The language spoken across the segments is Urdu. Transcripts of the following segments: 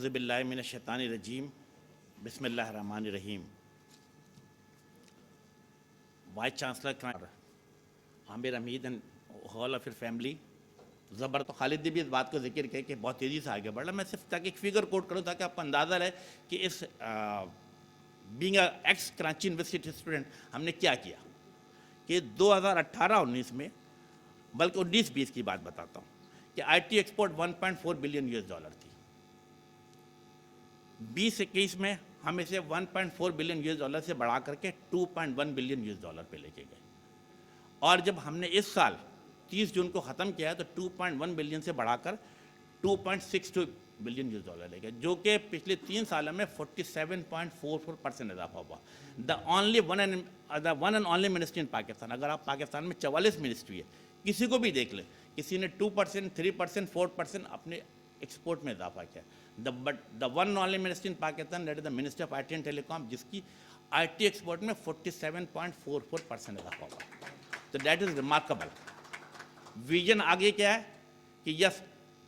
اعوذ باللہ من الشیطان الرجیم بسم اللہ الرحمن الرحیم. Vice chancellor Amir Hameed and hall of your family. زبر تو خالد نے بھی اس بات کو ذکر کیا کہ بہت تیزی سے آگے بڑھ رہا. میں صرف تاکہ ایک فگر کوٹ کروں تاکہ آپ کو اندازہ رہے کہ اس being a ex Karachi university student ہم نے کیا کیا. کہ 2018-19 میں بلکہ 19-20 کی بات بتاتا ہوں کہ آئی ٹی ایکسپورٹ $1.4 بلین تھی. 2021 میں ہم اسے $1.4 بلین سے بڑھا کر کے $2.1 بلین پہ لے کے گئے. اور جب ہم نے اس سال 30 جون کو ختم کیا ہے تو 2.1 بلین سے بڑھا کر $2.62 بلین لے گئے, جو کہ پچھلے 3 سالوں میں 47.44% اضافہ ہوا. The one and only ministry in Pakistan. اگر آپ پاکستان میں 44 منسٹری ہے, کسی کو بھی دیکھ لیں, کسی نے 2%, 3%, 4% اپنے ایکسپورٹ میں اضافہ کیا. The one and only ministry in Pakistan that is the ministry of I T and telecom, جس کی آئی ٹی ایکسپورٹ میں 47.44% اضافہ ہوا. تو دیٹ از ریمارکیبل. ویژن آگے کیا ہے کہ یس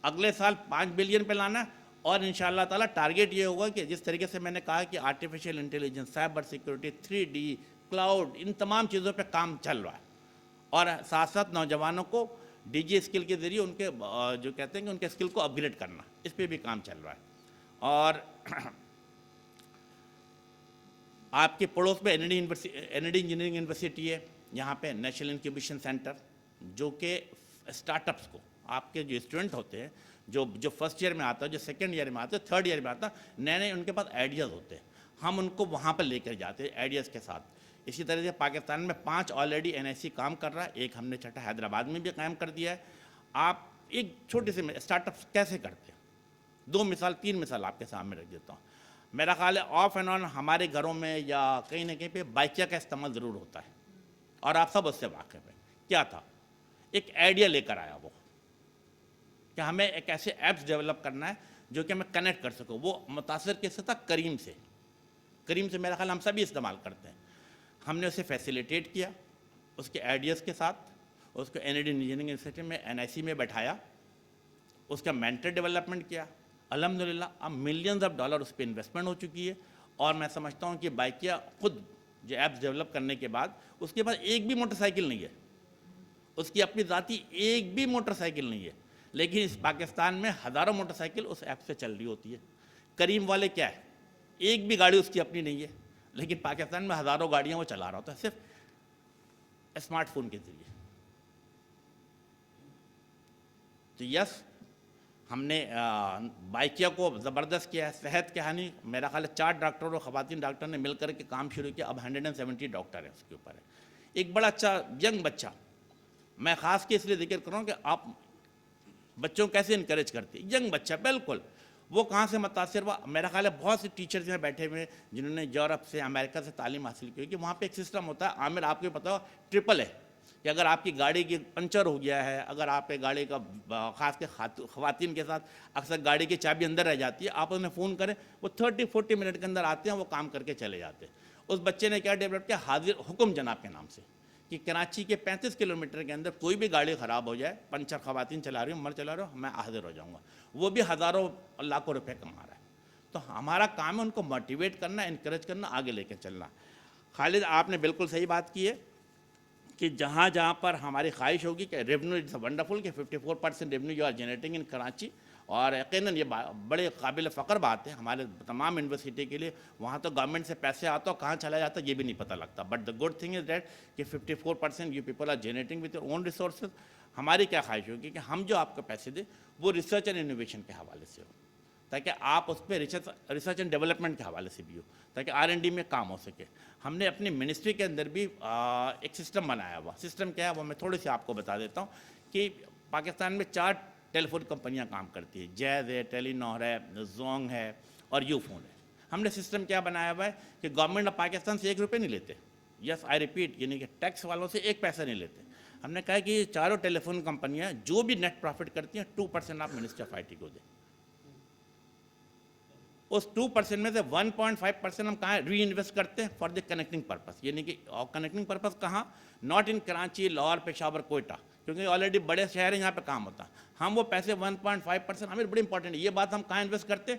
اگلے سال 5 بلین پہ لانا ہے, اور انشاءاللہ تعالیٰ ٹارگیٹ یہ ہوگا کہ جس طریقے سے میں نے کہا کہ artificial intelligence, cyber security, 3D, cloud, ان تمام چیزوں پہ کام چل رہا ہے. اور ساتھ ساتھ نوجوانوں کو ڈی جی اسکل کے ذریعے ان کے جو کہتے ہیں کہ ان کے اسکل کو اپ گریڈ کرنا, اس پہ بھی کام چل رہا ہے. اور آپ کے پڑوس میں N E D engineering university ہے, یہاں پہ نیشنل انکیوبیشن سینٹر, جو کہ اسٹارٹ اپس کو, آپ کے جو اسٹوڈنٹ ہوتے ہیں, جو فرسٹ ایئر میں آتا ہے, جو سیکنڈ ایئر میں آتا ہے, تھرڈ ایئر میں آتا ہے, نئے ان کے پاس آئیڈیاز ہوتے ہیں, ہم ان کو وہاں پر لے کر جاتے ہیں آئیڈیاز کے ساتھ. اسی طرح سے پاکستان میں 5 آلریڈی این آئی سی کام کر رہا ہے, ایک ہم نے چھٹا حیدرآباد میں بھی قائم کر دیا ہے. آپ ایک چھوٹے سے اسٹارٹ اپس کیسے کرتے ہیں, 3 مثال آپ کے سامنے رکھ دیتا ہوں. میرا خیال ہے آف اینڈ آن ہمارے گھروں میں یا کہیں نہ کہیں پہ بائکیا کا استعمال ضرور ہوتا ہے, اور آپ سب اس سے واقف ہیں. کیا تھا, ایک آئیڈیا لے کر آیا وہ کہ ہمیں ایک ایسے ایپس ڈیولپ کرنا ہے جو کہ ہمیں کنیکٹ کر سکو. وہ متاثر کس سے تھا, کریم سے میرا خیال ہم سبھی استعمال کرتے ہیں. ہم نے اسے فیسیلیٹیٹ کیا اس کے آئیڈیاز کے ساتھ, اس کو N E D engineering institute میں این آئی سی میں بٹھایا, اس کا مینٹر ڈیولپمنٹ کیا. الحمدللہ اب ملینز آف ڈالر اس پہ انویسٹمنٹ ہو چکی ہے. اور میں سمجھتا ہوں کہ بائکیا خود جو ایپس ڈیولپ کرنے کے بعد اس کے پاس ایک بھی موٹر سائیکل نہیں ہے, اس کی اپنی ذاتی ایک بھی موٹر سائیکل نہیں ہے, لیکن اس پاکستان میں ہزاروں موٹر سائیکل اس ایپ سے چل رہی ہوتی ہے. کریم والے کیا ہے, ایک بھی گاڑی اس کی اپنی نہیں ہے, لیکن پاکستان میں ہزاروں گاڑیاں وہ چلا رہا ہوتا ہے صرف اسمارٹ فون کے ذریعے. تو یس ہم نے بائکیا کو زبردست کیا ہے. صحت کی ہانی میرا خیال ہے 4 ڈاکٹر اور خواتین ڈاکٹر نے مل کر کے کام شروع کیا. اب 170 ڈاکٹر ہیں اس کے اوپر ہے. ایک بڑا اچھا ینگ بچہ, میں خاص کے اس لیے ذکر کر رہا ہوں کہ آپ بچوں کو کیسے انکریج کرتے ہیں. ینگ بچہ بالکل, وہ کہاں سے متاثر ہوا, میرا خیال ہے بہت سے ٹیچرز ہیں بیٹھے ہوئے جنہوں نے یورپ سے, امریکہ سے تعلیم حاصل کی, کہ وہاں پہ ایک سسٹم ہوتا ہے. عامر آپ کو پتہ ہو ٹرپل ہے کہ اگر آپ کی گاڑی کی پنچر ہو گیا ہے, اگر آپ کے گاڑی کا خاص کے خواتین کے ساتھ اکثر گاڑی کی چابی اندر رہ جاتی ہے, آپ انہیں فون کریں, وہ 30-40 منٹ کے اندر آتے ہیں, وہ کام کر کے چلے جاتے ہیں. اس بچے نے کیا ڈیولپ کیا, حاضر حکم جناب کے نام سے, کہ کراچی کے 35 کلومیٹر کے اندر کوئی بھی گاڑی خراب ہو جائے, پنچر خواتین چلا رہی ہوں, مرد چلا رہا ہوں, میں حاضر ہو جاؤں گا. وہ بھی ہزاروں لاکھوں روپے کما رہا ہے. تو ہمارا کام ہے ان کو موٹیویٹ کرنا, انکریج کرنا, آگے لے کے چلنا. خالد آپ نے بالکل صحیح بات کی ہے کہ جہاں جہاں پر ہماری خواہش ہوگی کہ ریونیو اٹس ونڈرفل کہ 54% ریونیو یو آر جنریٹنگ ان کراچی, اور یقیناً یہ بڑے قابل فخر بات ہے ہمارے تمام یونیورسٹی کے لیے. وہاں تو گورنمنٹ سے پیسے آتا ہو, کہاں چلا جاتا یہ بھی نہیں پتہ لگتا. But the good thing is that کہ 54% you people are generating with your own resources. ہماری کیا خواہش ہوگی کہ ہم جو آپ کو پیسے دیں وہ ریسرچ اینڈ انوویشن کے حوالے سے ہو, تاکہ آپ اس پہ ریسرچ اینڈ ڈیولپمنٹ کے حوالے سے بھی ہو, تاکہ R&D میں کام ہو سکے. ہم نے اپنی منسٹری کے اندر بھی ایک سسٹم بنایا ہوا. سسٹم کیا ہے وہ میں تھوڑی سی آپ کو بتا دیتا ہوں کہ پاکستان میں 4 ٹیلی فون کمپنیاں کام کرتی ہیں, جیز ہے, ٹیلی نور ہے, زونگ ہے اور یو فون ہے. ہم نے سسٹم کیا بنایا ہوا ہے کہ گورنمنٹ آف پاکستان سے 1 روپے نہیں لیتے. یس آئی ریپیٹ, یعنی کہ ٹیکس والوں سے 1 پیسہ نہیں لیتے. ہم نے کہا کہ یہ چاروں ٹیلی فون کمپنیاں جو بھی نیٹ پروفٹ کرتی ہیں 2% آپ منسٹری آف آئی ٹی کو دیں. اس 2% میں سے 1.5% ہم کہاں ری انویسٹ کرتے ہیں فار دی کنیکٹنگ پرپس. یعنی کہ کنیکٹنگ پرپس کہاں, ناٹ ان کراچی, لاہور, پشاور, کوئٹہ, کیونکہ آلریڈی بڑے شہر ہیں یہاں پہ کام ہوتا ہے. ہم وہ پیسے 1.5%, ہمیں بڑی امپورٹنٹ ہے یہ بات, ہم کہاں انویسٹ کرتے ہیں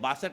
62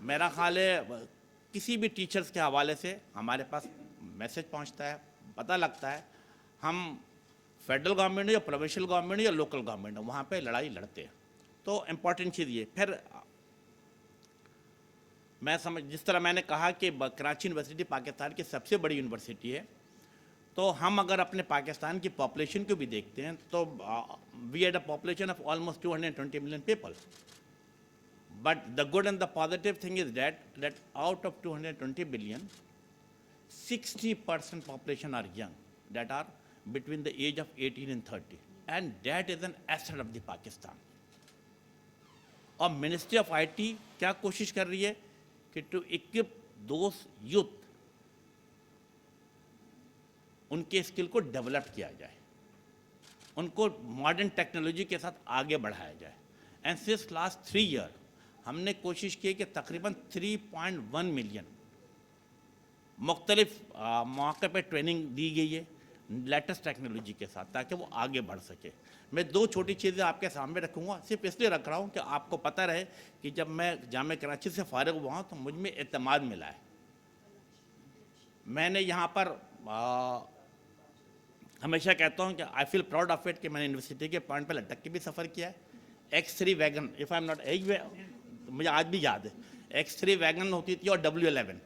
میرا خیال ہے کسی بھی ٹیچرز کے حوالے سے ہمارے پاس میسج پہنچتا ہے, پتہ لگتا ہے, ہم فیڈرل گورنمنٹ یا پروونشل گورنمنٹ یا لوکل گورنمنٹ وہاں پہ لڑائی لڑتے ہیں. تو امپورٹنٹ چیز یہ. پھر میں جس طرح میں نے کہا کہ کراچی یونیورسٹی پاکستان کی سب سے بڑی یونیورسٹی ہے, تو ہم اگر اپنے پاکستان کی پاپولیشن کو بھی دیکھتے ہیں تو we had a population of almost 220 million people. But the good and the positive thing is that out of 220 billion, 60% population are young, that are between the age of 18 and 30. And that is an asset of the Pakistan. اور Ministry of IT کیا کوشش کر رہی ہے کہ to equip those youth, ان کے اسکل کو ڈیولپ کیا جائے, ان کو ماڈرن ٹیکنالوجی کے ساتھ آگے بڑھایا جائے. اینڈ سنس لاسٹ 3 years ہم نے کوشش کی کہ تقریباً 3.1 ملین مختلف مواقع پہ ٹریننگ دی گئی ہے لیٹسٹ ٹیکنالوجی کے ساتھ, تاکہ وہ آگے بڑھ سکے. میں 2 چھوٹی چیزیں آپ کے سامنے رکھوں گا, صرف اس لیے رکھ رہا ہوں کہ آپ کو پتہ رہے کہ جب میں جامعہ کراچی سے فارغ ہوا ہوں تو مجھ میں اعتماد ملا ہے. میں نے یہاں پر ہمیشہ کہتا ہوں کہ آئی فیل پراؤڈ آف اٹ کہ میں نے یونیورسٹی کے پوائنٹ پہ لٹک کے بھی سفر کیا ہے. X3 ویگن, اف آئی ایم ناٹ, مجھے آج بھی یاد ہے X3 ویگن ہوتی تھی اور W11,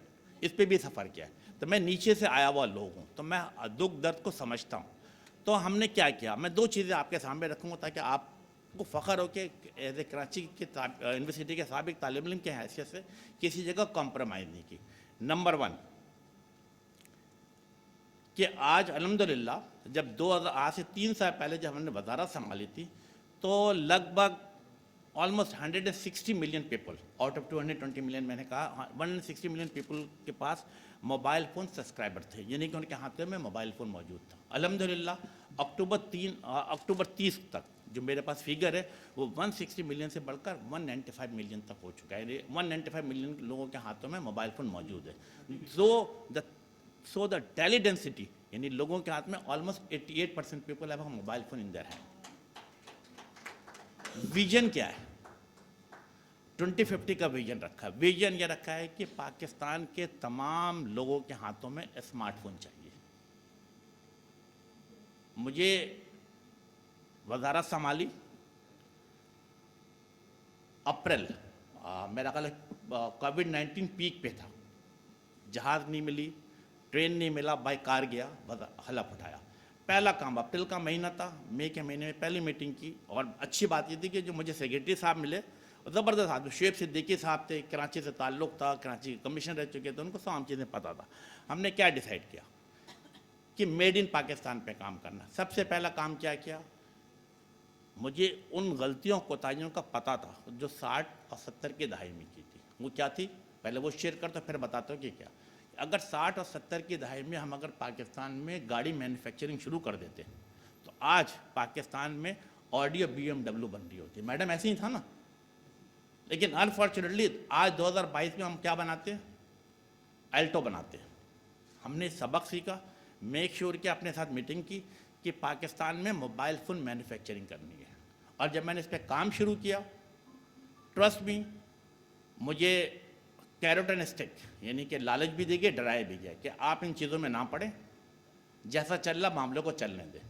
اس پہ بھی سفر کیا ہے. تو میں نیچے سے آیا ہوا لوگ ہوں, تو میں دکھ درد کو سمجھتا ہوں. تو ہم نے کیا کیا, میں 2 چیزیں آپ کے سامنے رکھوں گا تاکہ آپ کو فخر ہو کہ ایز اے کراچی کے یونیورسٹی کے سابق طالب علم کی حیثیت سے کسی جگہ کمپرومائز نہیں کی. نمبر 1 کہ آج الحمدللہ جب 2000 آج سے 3 سال پہلے جب ہم نے وزارت سنبھالی تھی تو لگ بھگ almost 160 million people out of 220 million, میں نے کہا 160 ملین پیپل کے پاس موبائل فون سبسکرائبر تھے, یعنی کہ ان کے ہاتھوں میں موبائل فون موجود تھا. الحمدللہ اکتوبر 30 تک جو میرے پاس فیگر ہے وہ 160 ملین سے بڑھ کر 195 ملین تک ہو چکا ہے. 195 ملین لوگوں کے ہاتھوں میں موبائل فون موجود ہے. سو دا ٹیلی ڈینسٹی, یعنی لوگوں کے ہاتھ میں almost 88% people have mobile phone in their hand. Vision کیا ہے, 2050 کا ویژن رکھا ہے. ویژن یہ رکھا ہے کہ پاکستان کے تمام لوگوں کے ہاتھوں میں اسمارٹ فون چاہیے. مجھے وزارت سنبھالی اپریل, میرا خیال ہے کووڈ-19 پیک پہ تھا, جہاز نہیں ملی, ٹرین نہیں ملا, بائی کار گیا, حلف اٹھایا. پہلا کام اپریل کا مہینہ تھا, مئی کے مہینے میں پہلی میٹنگ کی. اور اچھی بات یہ تھی کہ جو مجھے سیکریٹری صاحب ملے زبردست آدمی, شعیب صدیقی صاحب تھے, کراچی سے تعلق تھا, کراچی کمیشن رہ چکے تھے, ان کو تمام چیزیں پتہ تھا. ہم نے کیا ڈیسائیڈ کیا کہ میڈ ان پاکستان پہ کام کرنا. سب سے پہلا کام کیا مجھے ان غلطیوں کوتاہیوں کا پتہ تھا جو 60 اور 70 کے دہائی میں کی تھی. وہ کیا تھی, پہلے وہ شیئر کرتا پھر بتاتا ہوں کہ کیا. اگر 60 اور 70 کی دہائی میں ہم اگر پاکستان میں گاڑی مینوفیکچرنگ شروع کر دیتے تو آج پاکستان میں آڈی اور BMW بن رہی ہوتی. میڈم ایسے ہی تھا نا, لیکن انفارچونیٹلی آج 2022 میں ہم کیا بناتے ہیں, الٹو بناتے ہیں. ہم نے سبق سیکھا, میک شیور کہ اپنے ساتھ میٹنگ کی کہ پاکستان میں موبائل فون مینوفیکچرنگ کرنی ہے. اور جب میں نے اس پہ کام شروع کیا, ٹرسٹ می, مجھے کیروٹ اینڈ اسٹک, یعنی کہ لالچ بھی دے گئے, ڈرائے بھی گیا کہ آپ ان چیزوں میں نہ پڑیں, جیسا چل رہا معاملوں کو چلنے دیں.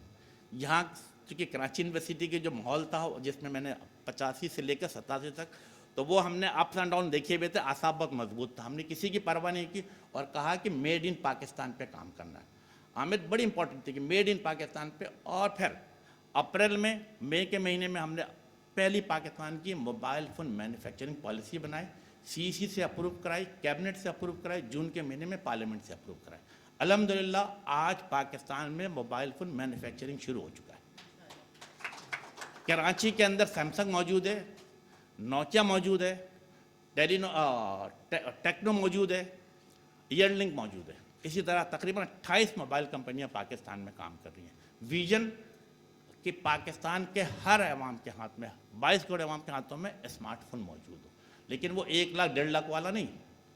یہاں چونکہ کراچی یونیورسٹی کے جو ماحول تھا جس میں نے 85 سے لے کر 87 تک, تو وہ ہم نے اپس اینڈ ڈاؤن دیکھے ہوئے تھے, اعصاب بہت مضبوط تھا. ہم نے کسی کی پرواہ نہیں کی اور کہا کہ میڈ ان پاکستان پہ کام کرنا ہے. حامد بڑی امپورٹنٹ تھی کہ میڈ ان پاکستان پہ. اور پھر اپریل میں, مئی کے مہینے میں ہم نے پہلی پاکستان کی موبائل فون مینوفیکچرنگ پالیسی بنائی, CEC سے اپروو کرائی, کیبنٹ سے اپروو کرائی, جون کے مہینے میں پارلیمنٹ سے اپروو کرائی. الحمدللہ آج پاکستان میں موبائل فون مینوفیکچرنگ شروع ہو چکا ہے. کراچی کے اندر سیمسنگ موجود ہے, نوکیا موجود ہے, ٹیکنو موجود ہے, ایئر لنک موجود ہے. اسی طرح تقریباً 28 موبائل کمپنیاں پاکستان میں کام کر رہی ہیں. ویژن کہ پاکستان کے ہر عوام کے ہاتھ میں, 22 کروڑ عوام کے ہاتھوں میں اسمارٹ فون موجود ہو. لیکن وہ 1 لاکھ 1.5 لاکھ والا نہیں.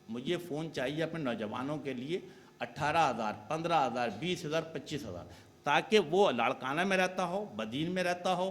مجھے فون چاہیے اپنے نوجوانوں کے لیے 18,000, 15,000, 20,000, 25,000, تاکہ وہ لاڑکانہ میں رہتا ہو, بدین میں رہتا ہو,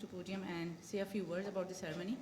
to podium and say a few words about the ceremony.